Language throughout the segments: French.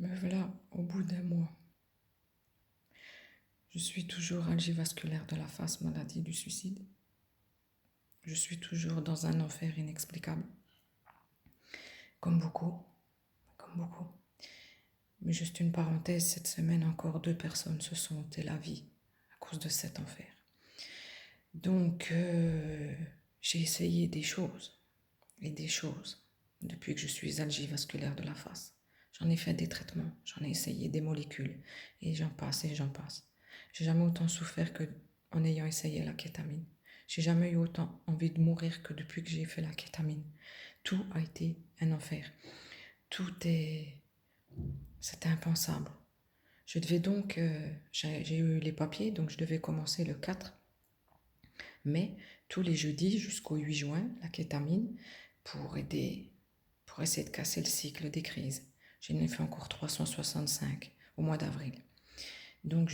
Me voilà au bout d'un mois. Je suis toujours algivasculaire de la face, maladie du suicide. Je suis toujours dans un enfer inexplicable. Comme beaucoup, comme beaucoup. Mais juste une parenthèse, cette semaine encore 2 personnes se sont ôté la vie à cause de cet enfer. Donc, j'ai essayé des choses et des choses depuis que je suis algivasculaire de la face. J'en ai fait des traitements, j'en ai essayé des molécules et j'en passe et j'en passe. J'ai jamais autant souffert que en ayant essayé la kétamine. J'ai jamais eu autant envie de mourir que depuis que j'ai fait la kétamine. Tout a été un enfer. C'était impensable. Je devais donc, j'ai eu les papiers, donc je devais commencer le 4 mai, tous les jeudis jusqu'au 8 juin, la kétamine, pour essayer de casser le cycle des crises. J'en ai fait encore 365 au mois d'avril. Donc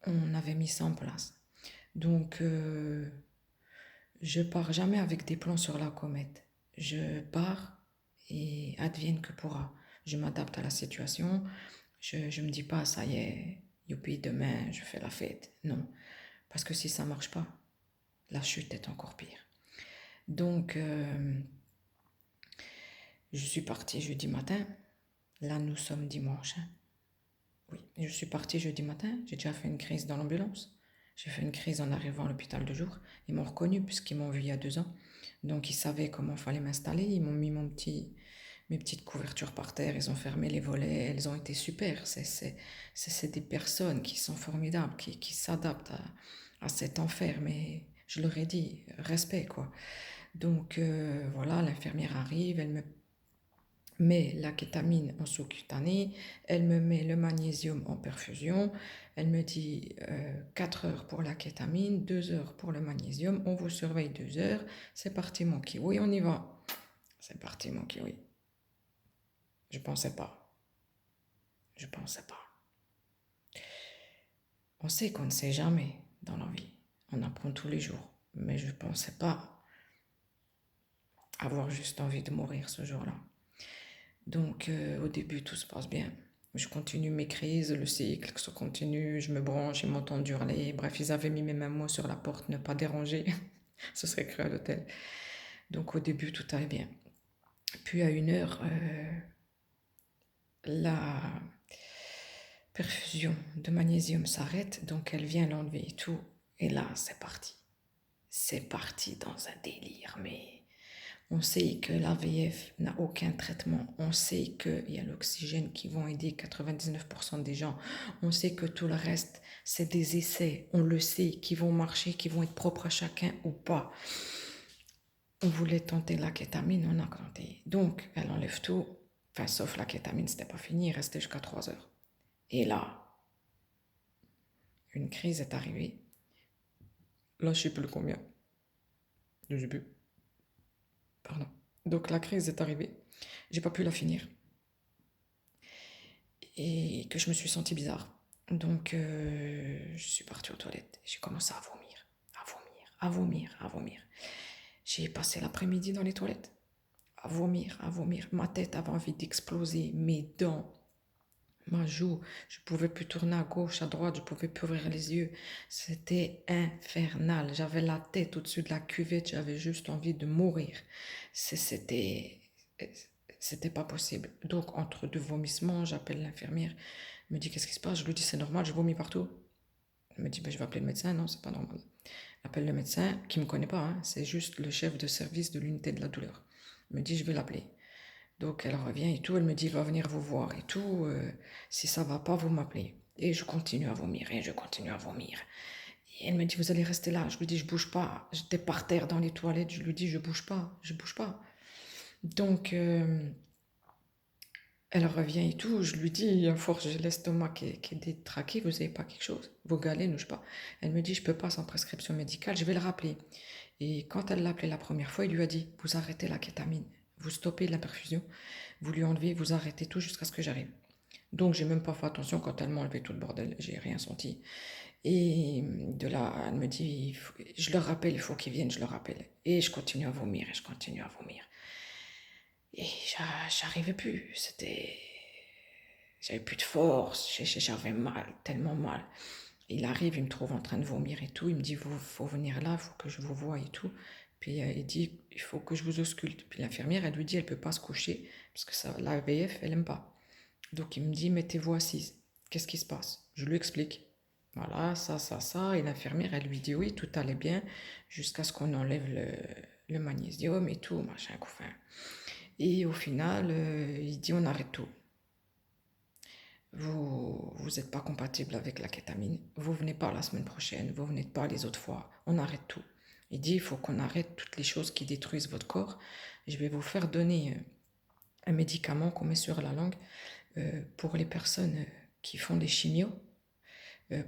on avait mis ça en place. Donc je pars jamais avec des plans sur la comète. Je pars et advienne que pourra. Je m'adapte à la situation. Je me dis pas ça y est, youpi, demain je fais la fête. Non, parce que si ça marche pas, la chute est encore pire. Donc je suis partie jeudi matin. Là nous sommes dimanche. Hein. Oui, je suis partie jeudi matin. J'ai déjà fait une crise dans l'ambulance. J'ai fait une crise en arrivant à l'hôpital de jour. Ils m'ont reconnu puisqu'ils m'ont vu il y a 2 ans. Donc ils savaient comment il fallait m'installer. Ils m'ont mis mes petites couvertures par terre. Ils ont fermé les volets. Elles ont été super. C'est des personnes qui sont formidables, qui s'adaptent à cet enfer. Mais je leur ai dit, respect quoi. Donc voilà, l'infirmière arrive. Elle me met la kétamine en sous-cutanée, elle me met le magnésium en perfusion, elle me dit 4 heures pour la kétamine, 2 heures pour le magnésium, on vous surveille 2 heures, c'est parti mon kiwi, on y va. C'est parti mon kiwi. Je pensais pas. Je pensais pas. On sait qu'on ne sait jamais dans la vie. On apprend tous les jours. Mais je pensais pas avoir juste envie de mourir ce jour-là. Donc au début tout se passe bien. Je continue mes crises, le cycle se continue, je me branche, ils m'entendent hurler. Bref, ils avaient mis mes mêmes mots sur la porte, ne pas déranger. Ce serait cru à l'hôtel. Donc au début tout allait bien. Puis à 1 heure, la perfusion de magnésium s'arrête, donc elle vient l'enlever et tout. Et là, c'est parti. C'est parti dans un délire, mais on sait que l'AVF n'a aucun traitement. On sait qu'il y a l'oxygène qui vont aider 99% des gens. On sait que tout le reste, c'est des essais. On le sait, qui vont marcher, qui vont être propres à chacun ou pas. On voulait tenter la kétamine, on a tenté. Donc, elle enlève tout. Enfin, sauf la kétamine, c'était pas fini, il restait jusqu'à 3 heures. Et là, une crise est arrivée. Là, je sais plus combien. Je sais plus. Pardon. Donc, la crise est arrivée. J'ai pas pu la finir. Et que je me suis sentie bizarre. Donc, je suis partie aux toilettes. J'ai commencé à vomir, à vomir, à vomir, à vomir. J'ai passé l'après-midi dans les toilettes, à vomir, à vomir. Ma tête avait envie d'exploser, mes dents, ma joue. Je pouvais plus tourner à gauche, à droite, je pouvais plus ouvrir les yeux. C'était infernal. J'avais la tête au-dessus de la cuvette, j'avais juste envie de mourir. C'était pas possible. Donc, entre 2 vomissements, j'appelle l'infirmière. Elle me dit qu'est-ce qui se passe. Je lui dis c'est normal, je vomis partout. Elle me dit ben, je vais appeler le médecin. Non, c'est pas normal. J'appelle le médecin qui me connaît pas, hein, c'est juste le chef de service de l'unité de la douleur. Elle me dit je vais l'appeler. Donc elle revient et tout. Elle me dit il va venir vous voir et tout. Si ça va pas, vous m'appelez. Et je continue à vomir et je continue à vomir. Et elle me dit vous allez rester là. Je lui dis je bouge pas. J'étais par terre dans les toilettes. Je lui dis je bouge pas, je bouge pas. Donc elle revient et tout, je lui dis, à force, j'ai l'estomac qui est détraqué, vous n'avez pas quelque chose, vos galets ne bougent pas. Elle me dit, je peux pas sans prescription médicale, je vais le rappeler. Et quand elle l'a appelé la première fois, il lui a dit, vous arrêtez la kétamine, vous stoppez la perfusion, vous lui enlevez, vous arrêtez tout jusqu'à ce que j'arrive. Donc j'ai même pas fait attention quand elle m'a enlevé tout le bordel, j'ai rien senti. Et de là, elle me dit, je le rappelle, il faut qu'il vienne, je le rappelle. Et je continue à vomir, et je continue à vomir. Et j'arrivais plus. J'avais plus de force, j'avais mal, tellement mal. Il arrive, il me trouve en train de vomir et tout. Il me dit, vous, faut venir là, il faut que je vous voie et tout. Puis il dit, il faut que je vous ausculte. Puis l'infirmière, elle lui dit, elle peut pas se coucher parce que ça, la l'AVF, elle aime pas. Donc il me dit, mettez-vous assise. Qu'est-ce qui se passe? Je lui explique. Voilà, ça. Et l'infirmière, elle lui dit, oui, tout allait bien jusqu'à ce qu'on enlève le magnésium et tout, machin, enfin. Et au final, il dit, on arrête tout. Vous n'êtes pas compatible avec la kétamine. Vous venez pas la semaine prochaine, vous venez pas les autres fois. On arrête tout. Il dit, il faut qu'on arrête toutes les choses qui détruisent votre corps. Je vais vous faire donner un médicament qu'on met sur la langue pour les personnes qui font des chimios,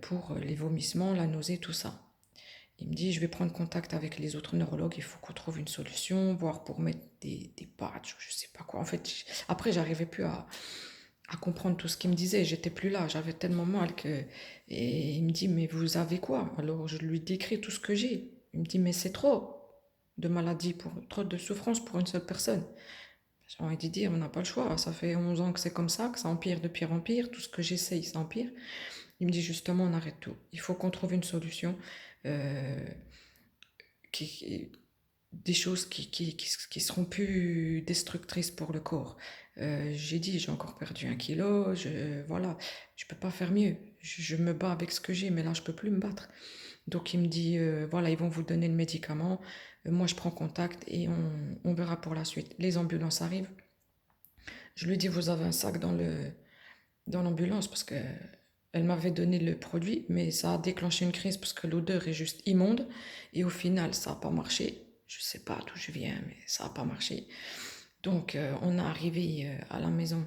pour les vomissements, la nausée, tout ça. Il me dit, je vais prendre contact avec les autres neurologues, il faut qu'on trouve une solution, voire pour mettre des patchs, je sais pas quoi. En fait, après, j'arrivais plus à comprendre tout ce qu'il me disait. J'étais plus là, j'avais tellement mal que. Et il me dit, mais vous avez quoi? Alors je lui décris tout ce que j'ai. Il me dit, mais c'est trop de maladie, trop de souffrance pour une seule personne. J'ai envie de dire, on n'a pas le choix. Ça fait 11 ans que c'est comme ça, que ça empire de pire en pire. Tout ce que j'essaye, ça empire. Il me dit, justement, on arrête tout. Il faut qu'on trouve une solution. euh, qui, des choses qui seront plus destructrices pour le corps. J'ai dit, j'ai encore perdu 1 kilo, voilà, je peux pas faire mieux. Je me bats avec ce que j'ai, mais là, je peux plus me battre. Donc, il me dit, voilà, ils vont vous donner le médicament. Moi, je prends contact et on verra pour la suite. Les ambulances arrivent. Je lui dis, vous avez un sac dans l'ambulance parce que elle m'avait donné le produit, mais ça a déclenché une crise parce que l'odeur est juste immonde. Et au final, ça n'a pas marché. Je sais pas d'où je viens, mais ça n'a pas marché. Donc, on est arrivé à la maison.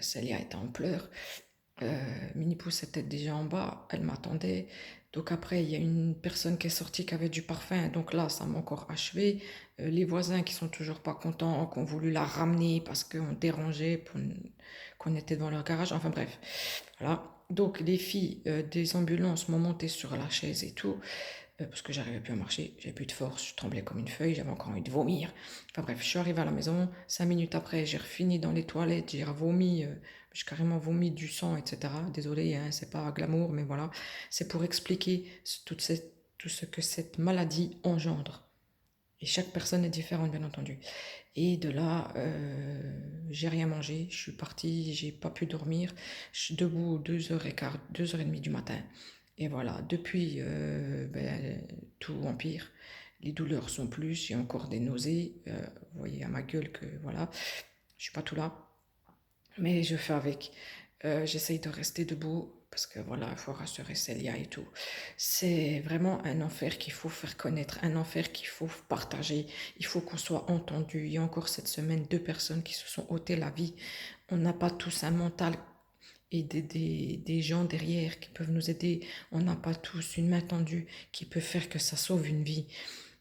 Célia était en pleurs. Minnie Pouce était déjà en bas. Elle m'attendait. Donc après, il y a une personne qui est sortie qui avait du parfum. Donc là, ça m'a encore achevé. Les voisins qui sont toujours pas contents, qui ont voulu la ramener parce qu'on dérangeait, qu'on était dans leur garage. Enfin bref, voilà. Donc les filles des ambulances m'ont monté sur la chaise et tout, parce que j'arrivais plus à marcher, j'avais plus de force, je tremblais comme une feuille, j'avais encore envie de vomir. Enfin bref, je suis arrivée à la maison, 5 minutes après, j'ai refini dans les toilettes, j'ai vomi, j'ai carrément vomi du sang, etc. Désolée, hein, c'est pas glamour, mais voilà, c'est pour expliquer tout ce que cette maladie engendre. Et chaque personne est différente, bien entendu. Et de là, j'ai rien mangé. Je suis partie, j'ai pas pu dormir. Je suis debout 2h15, 2h30 du matin. Et voilà, depuis, tout empire. Les douleurs sont plus, j'ai encore des nausées. Vous voyez à ma gueule que voilà, je suis pas tout là. Mais je fais avec. J'essaye de rester debout parce que voilà, il faut rassurer Célia et tout. C'est vraiment un enfer qu'il faut faire connaître, un enfer qu'il faut partager. Il faut qu'on soit entendu. Il y a encore cette semaine 2 personnes qui se sont ôté la vie. On n'a pas tous un mental et des gens derrière qui peuvent nous aider. On n'a pas tous une main tendue qui peut faire que ça sauve une vie.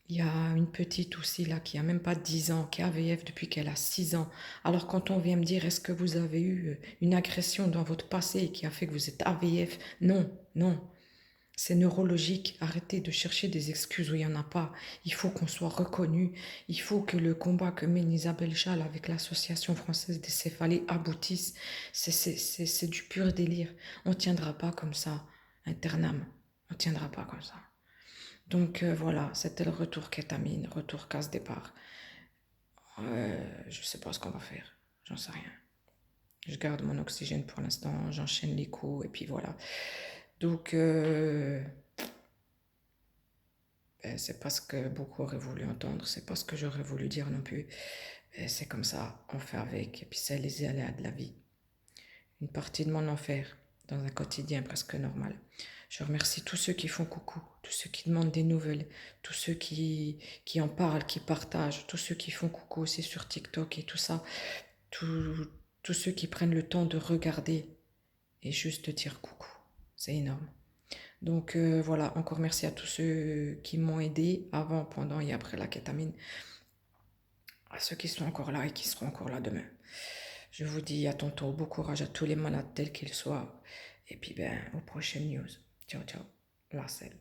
Il y a une petite aussi là qui a même pas 10 ans, qui est AVF depuis qu'elle a 6 ans. Alors quand on vient me dire est-ce que vous avez eu une agression dans votre passé qui a fait que vous êtes AVF? Non, non. C'est neurologique. Arrêtez de chercher des excuses où il n'y en a pas. Il faut qu'on soit reconnu. Il faut que le combat que mène Isabelle Chal avec l'Association française des céphalées aboutisse. C'est du pur délire. On ne tiendra pas comme ça. Intername. On ne tiendra pas comme ça. Donc voilà, c'était le retour kétamine, retour casse-départ. Je sais pas ce qu'on va faire, j'en sais rien. Je garde mon oxygène pour l'instant, j'enchaîne les coups et puis voilà. Donc c'est pas ce que beaucoup auraient voulu entendre, c'est pas ce que j'aurais voulu dire non plus. C'est comme ça, on fait avec et puis c'est les aléas de la vie. Une partie de mon enfer dans un quotidien presque normal. Je remercie tous ceux qui font coucou, tous ceux qui demandent des nouvelles, tous ceux qui en parlent, qui partagent, tous ceux qui font coucou aussi sur TikTok et tout ça, tous ceux qui prennent le temps de regarder et juste de dire coucou. C'est énorme. Donc voilà, encore merci à tous ceux qui m'ont aidé avant, pendant et après la kétamine, à ceux qui sont encore là et qui seront encore là demain. Je vous dis à tantôt, bon courage à tous les malades tels qu'ils soient. Et puis, aux prochaines news. Ciao, ciao. Marcel.